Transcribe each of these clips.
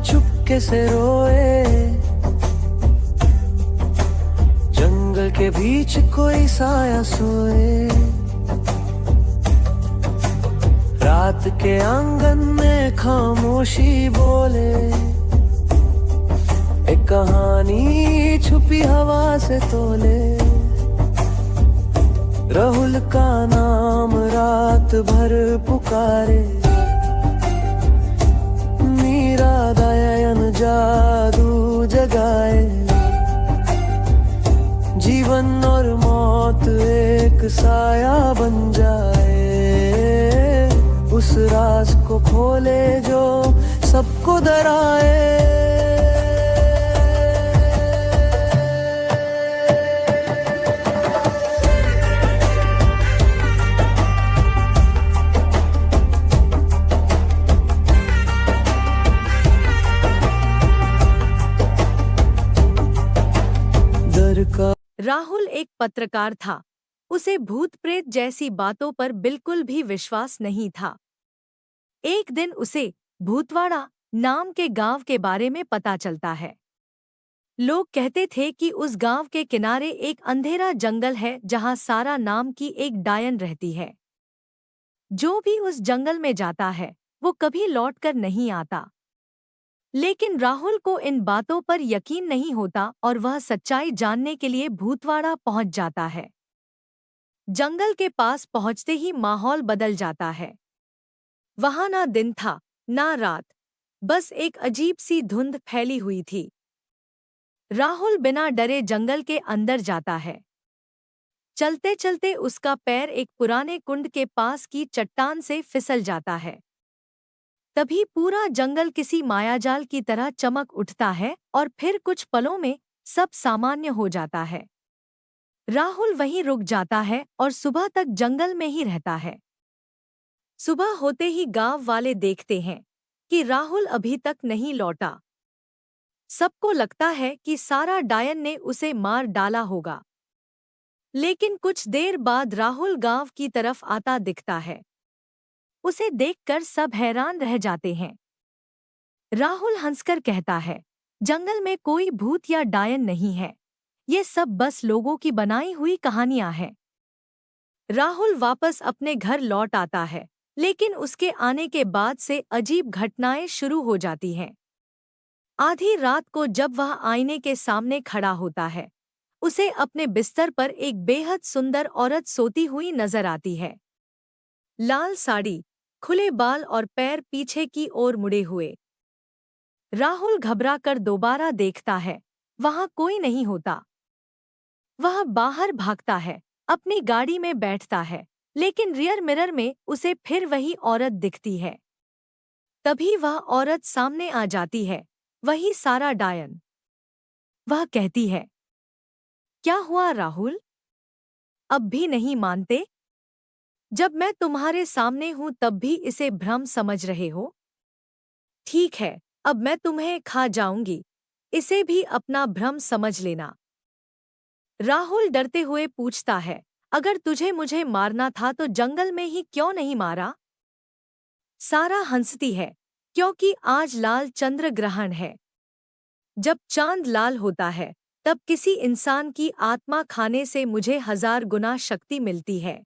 चुपके से रोए, जंगल के बीच कोई साया सोए, रात के आंगन में खामोशी बोले, एक कहानी छुपी हवा से तोले। राहुल का नाम रात भर पुकारे, मीरा दयान जादू जगाए, जीवन और मौत एक साया बन जाए, उस राज को खोले जो सबको डराए। राहुल एक पत्रकार था। उसे भूत प्रेत जैसी बातों पर बिल्कुल भी विश्वास नहीं था। एक दिन उसे भूतवाड़ा नाम के गांव के बारे में पता चलता है। लोग कहते थे कि उस गांव के किनारे एक अंधेरा जंगल है जहां सारा नाम की एक डायन रहती है। जो भी उस जंगल में जाता है वो कभी लौटकर नहीं आता। लेकिन राहुल को इन बातों पर यकीन नहीं होता और वह सच्चाई जानने के लिए भूतवाड़ा पहुंच जाता है। जंगल के पास पहुंचते ही माहौल बदल जाता है। वहां ना दिन था ना रात, बस एक अजीब सी धुंध फैली हुई थी। राहुल बिना डरे जंगल के अंदर जाता है। चलते चलते उसका पैर एक पुराने कुंड के पास की चट्टान से फिसल जाता है। तभी पूरा जंगल किसी मायाजाल की तरह चमक उठता है और फिर कुछ पलों में सब सामान्य हो जाता है। राहुल वहीं रुक जाता है और सुबह तक जंगल में ही रहता है। सुबह होते ही गांव वाले देखते हैं कि राहुल अभी तक नहीं लौटा। सबको लगता है कि सारा डायन ने उसे मार डाला होगा। लेकिन कुछ देर बाद राहुल गांव की तरफ आता दिखता है। उसे देखकर सब हैरान रह जाते हैं। राहुल हंसकर कहता है, जंगल में कोई भूत या डायन नहीं है, ये सब बस लोगों की बनाई हुई कहानियां हैं। राहुल वापस अपने घर लौट आता है, लेकिन उसके आने के बाद से अजीब घटनाएं शुरू हो जाती हैं। आधी रात को जब वह आईने के सामने खड़ा होता है, उसे अपने बिस्तर पर एक बेहद सुंदर औरत सोती हुई नजर आती है। लाल साड़ी, खुले बाल और पैर पीछे की ओर मुड़े हुए। राहुल घबराकर दोबारा देखता है, वहां कोई नहीं होता। वह बाहर भागता है, अपनी गाड़ी में बैठता है, लेकिन रियर मिरर में उसे फिर वही औरत दिखती है। तभी वह औरत सामने आ जाती है, वही सारा डायन। वह कहती है, क्या हुआ राहुल? अब भी नहीं मानते? जब मैं तुम्हारे सामने हूं तब भी इसे भ्रम समझ रहे हो? ठीक है, अब मैं तुम्हें खा जाऊंगी, इसे भी अपना भ्रम समझ लेना। राहुल डरते हुए पूछता है, अगर तुझे मुझे मारना था तो जंगल में ही क्यों नहीं मारा? सारा हंसती है, क्योंकि आज लाल चंद्र ग्रहण है। जब चांद लाल होता है तब किसी इंसान की आत्मा खाने से मुझे 1000 गुना शक्ति मिलती है।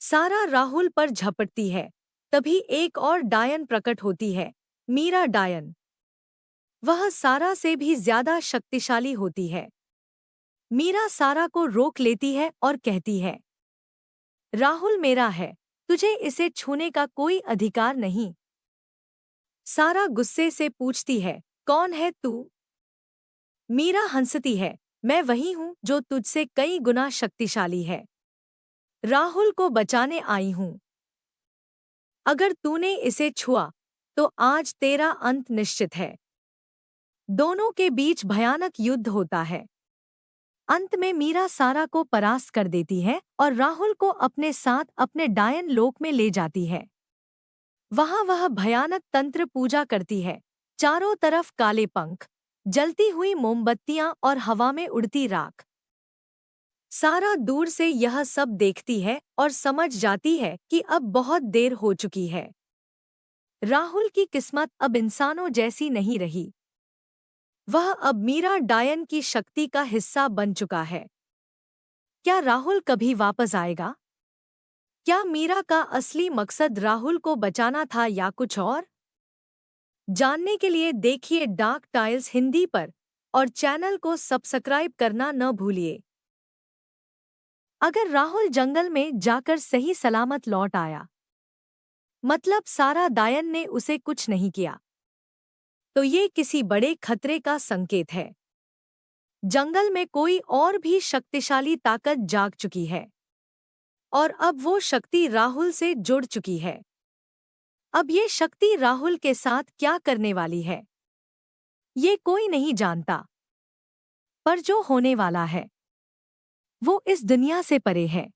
सारा राहुल पर झपटती है। तभी एक और डायन प्रकट होती है, मीरा डायन। वह सारा से भी ज्यादा शक्तिशाली होती है। मीरा सारा को रोक लेती है और कहती है, राहुल मेरा है, तुझे इसे छूने का कोई अधिकार नहीं। सारा गुस्से से पूछती है, कौन है तू? मीरा हंसती है, मैं वही हूं जो तुझसे कई गुना शक्तिशाली है। राहुल को बचाने आई हूं। अगर तूने इसे छुआ तो आज तेरा अंत निश्चित है। दोनों के बीच भयानक युद्ध होता है। अंत में मीरा सारा को परास्त कर देती है और राहुल को अपने साथ अपने डायन लोक में ले जाती है। वहां वह भयानक तंत्र पूजा करती है। चारों तरफ काले पंख, जलती हुई मोमबत्तियां और हवा में उड़ती राख। सारा दूर से यह सब देखती है और समझ जाती है कि अब बहुत देर हो चुकी है। राहुल की किस्मत अब इंसानों जैसी नहीं रही। वह अब मीरा डायन की शक्ति का हिस्सा बन चुका है। क्या राहुल कभी वापस आएगा? क्या मीरा का असली मकसद राहुल को बचाना था या कुछ और? जानने के लिए देखिए डार्क टाइल्स हिंदी पर और चैनल को सब्सक्राइब करना न भूलिए। अगर राहुल जंगल में जाकर सही सलामत लौट आया, मतलब सारा दायन ने उसे कुछ नहीं किया, तो ये किसी बड़े खतरे का संकेत है। जंगल में कोई और भी शक्तिशाली ताकत जाग चुकी है और अब वो शक्ति राहुल से जुड़ चुकी है। अब ये शक्ति राहुल के साथ क्या करने वाली है, ये कोई नहीं जानता। पर जो होने वाला है वो इस दुनिया से परे है।